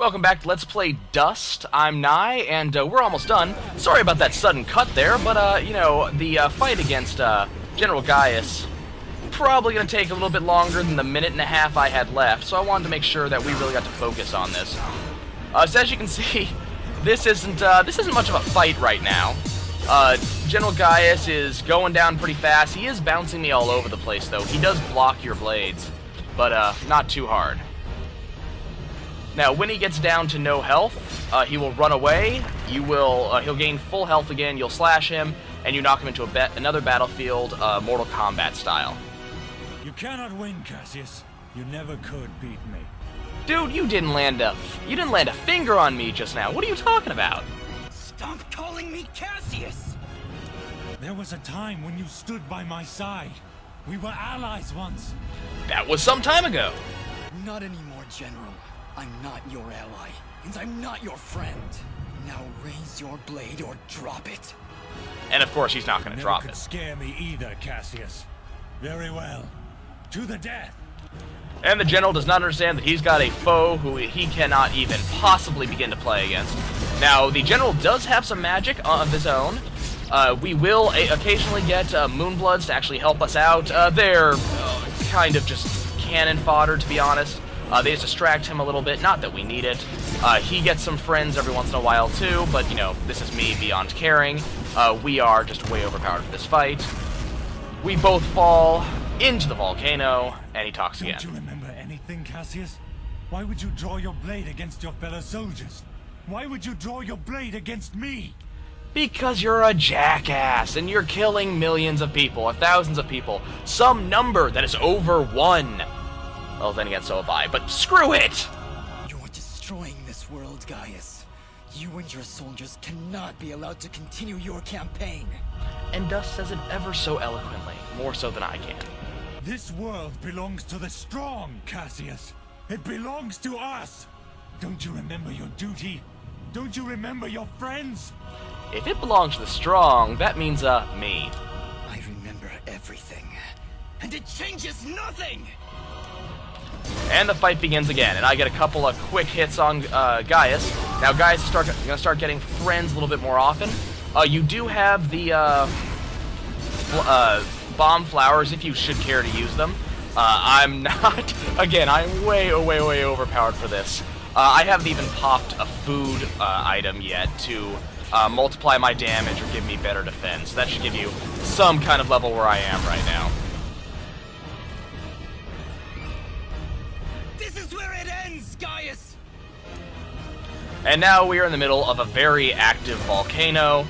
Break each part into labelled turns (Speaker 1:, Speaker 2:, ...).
Speaker 1: Welcome back to Let's Play Dust. I'm Nye, and we're almost done. Sorry about that sudden cut there, but, you know, the fight against General Gaius probably going to take a little bit longer than the minute and a half I had left, so I wanted to make sure that we really got to focus on this. So as you can see, this isn't much of a fight right now. General Gaius is going down pretty fast. He is bouncing me all over the place, though. He does block your blades, but not too hard. Now, when he gets down to no health, he will run away. He'll gain full health again. You'll slash him, and you knock him into another battlefield, Mortal Kombat style.
Speaker 2: You cannot win, Cassius. You never could beat me.
Speaker 1: Dude, you didn't land a finger on me just now. What are you talking about?
Speaker 3: Stop calling me Cassius!
Speaker 2: There was a time when you stood by my side. We were allies once.
Speaker 1: That was some time ago.
Speaker 3: Not anymore, General. I'm not your ally, and I'm not your friend. Now raise your blade or drop it.
Speaker 1: And of course, he's not going to drop it.
Speaker 2: Never could scare me either, Cassius. Very well. To the death.
Speaker 1: And the General does not understand that he's got a foe who he cannot even possibly begin to play against. Now, the General does have some magic of his own. We will occasionally get Moonbloods to actually help us out. They're kind of just cannon fodder, to be honest. They just distract him a little bit, not that we need it. He gets some friends every once in a while too, but you know, this is me beyond caring. We are just way overpowered for this fight. We both fall into the volcano, and he talks again.
Speaker 2: Don't you remember anything, Cassius? Why would you draw your blade against your fellow soldiers? Why would you draw your blade against me?
Speaker 1: Because you're a jackass, and you're killing millions of people, or thousands of people. Some number that is over 1. Well, then again, so have I, but screw it!
Speaker 3: You're destroying this world, Gaius. You and your soldiers cannot be allowed to continue your campaign.
Speaker 1: And Dust says it ever so eloquently, more so than I can.
Speaker 2: This world belongs to the strong, Cassius. It belongs to us. Don't you remember your duty? Don't you remember your friends?
Speaker 1: If it belongs to the strong, that means, me.
Speaker 3: I remember everything. And it changes nothing!
Speaker 1: And the fight begins again, and I get a couple of quick hits on Gaius. Now Gaius is going to start getting friends a little bit more often. You do have the bomb flowers if you should care to use them. I'm not. Again, I'm way overpowered for this. I haven't even popped a food item yet to multiply my damage or give me better defense. That should give you some kind of level where I am right now.
Speaker 3: Gaius!
Speaker 1: And now we are in the middle of a very active volcano,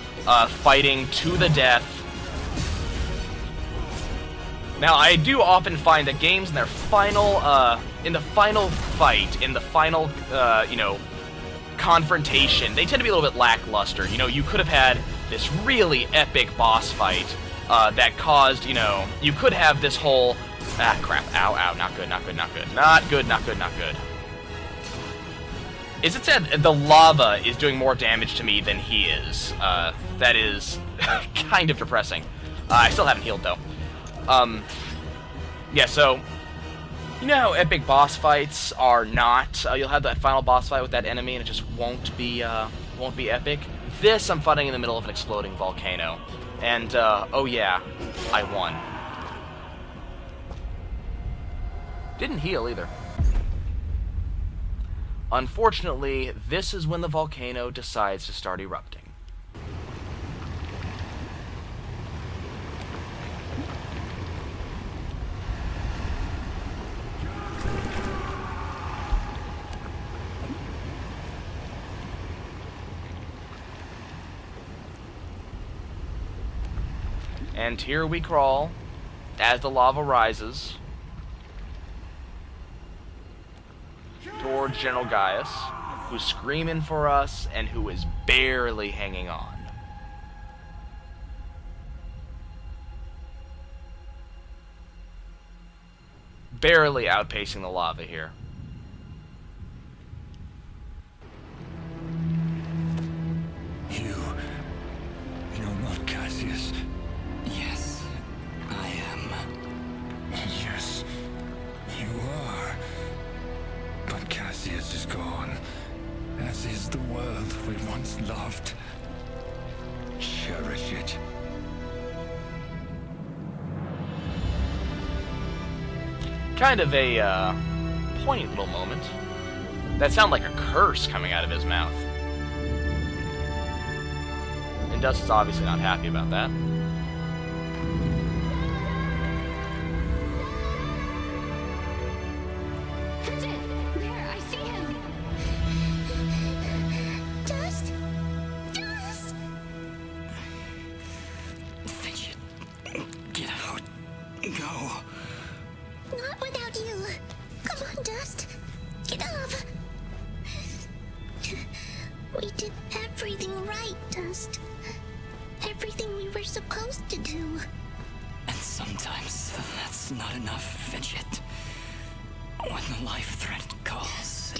Speaker 1: fighting to the death. Now, I do often find that games in their final, in the final fight, in the final, you know, confrontation, they tend to be a little bit lackluster. You know, you could have had this really epic boss fight that caused, you know, you could have this whole, crap, ow, not good. Is it said the lava is doing more damage to me than he is? That is kind of depressing. I still haven't healed, though. Yeah, so, you know how epic boss fights are not? You'll have that final boss fight with that enemy, and it just won't be epic. This, I'm fighting in the middle of an exploding volcano. And, oh yeah, I won. Didn't heal, either. Unfortunately, this is when the volcano decides to start erupting. And here we crawl, as the lava rises, towards General Gaius, who's screaming for us and who is barely hanging on. Barely outpacing the lava here.
Speaker 2: You're not Cassius.
Speaker 3: Yes, I am.
Speaker 2: Yes, you are. But Cassius is gone. as is the world we once loved. Cherish it.
Speaker 1: Kind of a poignant little moment. That sounded like a curse coming out of his mouth. And Dust is obviously not happy about that.
Speaker 4: Fidget! There, I see him! Dust! Dust!
Speaker 3: Fidget, get out. Go.
Speaker 4: Not without you. Come on, Dust. Get up. We did everything right, Dust. Everything we were supposed to do.
Speaker 3: And sometimes that's not enough, Fidget. When the life threat calls.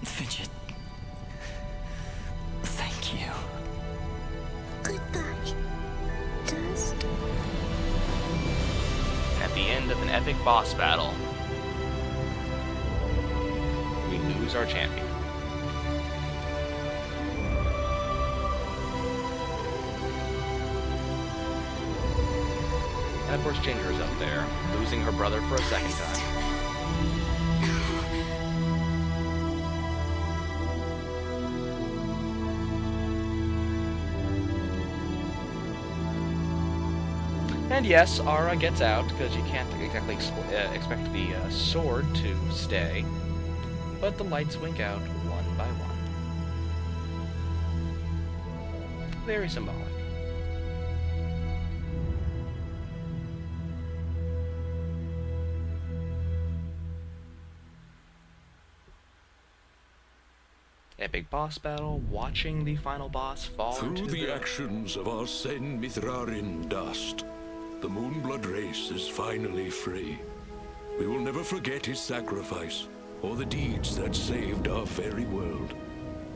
Speaker 3: Fidget. Thank you.
Speaker 4: Goodbye, Dust.
Speaker 1: At the end of an epic boss battle, we lose our champion. And of course Ginger's up there, losing her brother for a second time. And yes, Ara gets out, because you can't exactly expect the sword to stay. But the lights wink out one by one. Very symbolic. Epic boss battle, watching the final boss fall
Speaker 5: Through
Speaker 1: into
Speaker 5: the actions of our Sen-Mithrarin Dust, the Moonblood race is finally free. We will never forget his sacrifice, or the deeds that saved our very world.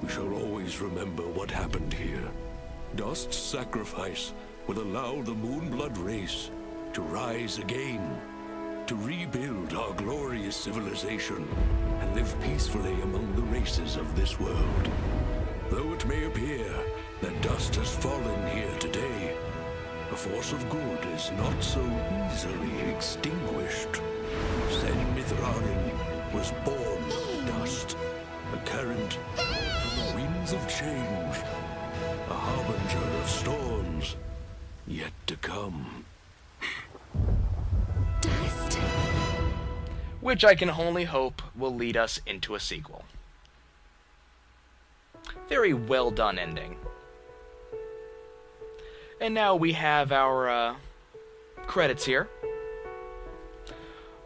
Speaker 5: We shall always remember what happened here. Dust's sacrifice will allow the Moonblood race to rise again, to rebuild our glorious civilization, and live peacefully among the races of this world. Though it may appear that Dust has fallen here today, the force of good is not so easily extinguished. Sen-Mithrarin was born of dust, a current from the winds of change, a harbinger of storms yet to come.
Speaker 4: Dust.
Speaker 1: which I can only hope will lead us into a sequel. Very well done ending. And now we have our credits here.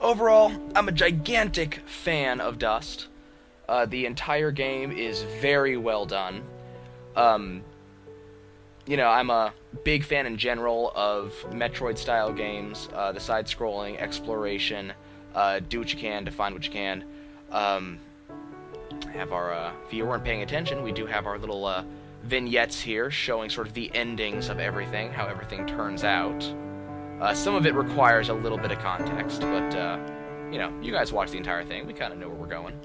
Speaker 1: Overall, I'm a gigantic fan of Dust. The entire game is very well done. You know, I'm a big fan in general of Metroid-style games, the side-scrolling, exploration, do what you can to find what you can. Have our, if you weren't paying attention, we do have our little vignettes here showing sort of the endings of everything, how everything turns out. Some of it requires a little bit of context, but, you know, you guys watch the entire thing. We kind of know where we're going.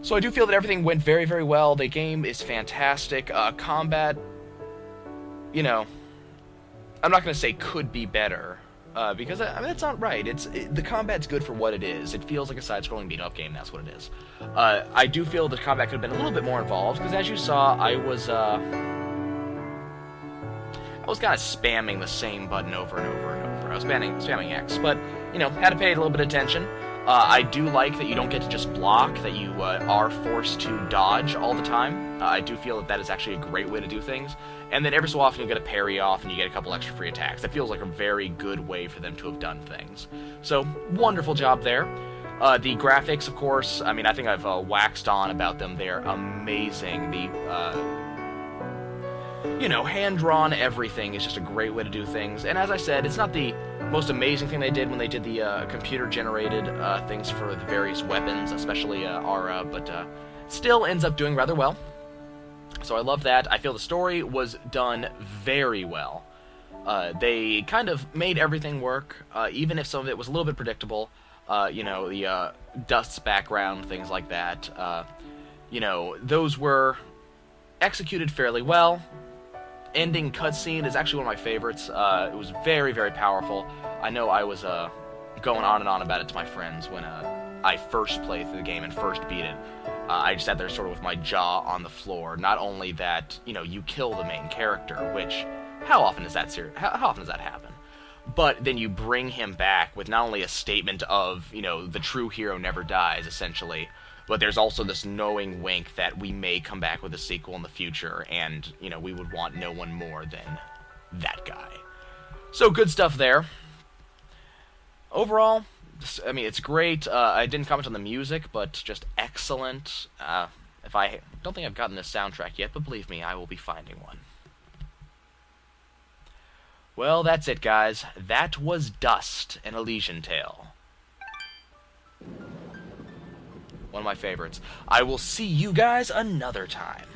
Speaker 1: So I do feel that everything went very, very well. The game is fantastic. Combat, you know, I'm not going to say could be better, because, I mean, that's not right. The combat's good for what it is. It feels like a side-scrolling beat-up game, that's what it is. I do feel the combat could have been a little bit more involved, because as you saw, I was kind of spamming the same button over and over and over. I was spamming X, but, you know, had to pay a little bit of attention. I do like that you don't get to just block, that you are forced to dodge all the time. I do feel that that is actually a great way to do things. And then every so often you get a parry off and you get a couple extra free attacks. That feels like a very good way for them to have done things. So, wonderful job there. The graphics, of course, I mean, I think I've waxed on about them. They're amazing. You know, hand-drawn everything is just a great way to do things. And as I said, it's not the most amazing thing they did when they did the computer-generated things for the various weapons, especially Aura, but still ends up doing rather well. So I love that. I feel the story was done very well. They kind of made everything work, even if some of it was a little bit predictable. you know, the Dust's background, things like that. You know, those were executed fairly well. Ending cutscene is actually one of my favorites. It was very, very powerful. I know I was going on and on about it to my friends when I first played through the game and first beat it. I just sat there sort of with my jaw on the floor. Not only that, you know, you kill the main character, which, how often does that happen? But then you bring him back with not only a statement of, you know, the true hero never dies, essentially, but there's also this knowing wink that we may come back with a sequel in the future, and, you know, we would want no one more than that guy. So, good stuff there. Overall, I mean, it's great. I didn't comment on the music, but just excellent. If I don't think I've gotten this soundtrack yet, but believe me, I will be finding one. Well, that's it, guys. That was Dust, an Elysian Tale. One of my favorites. I will see you guys another time.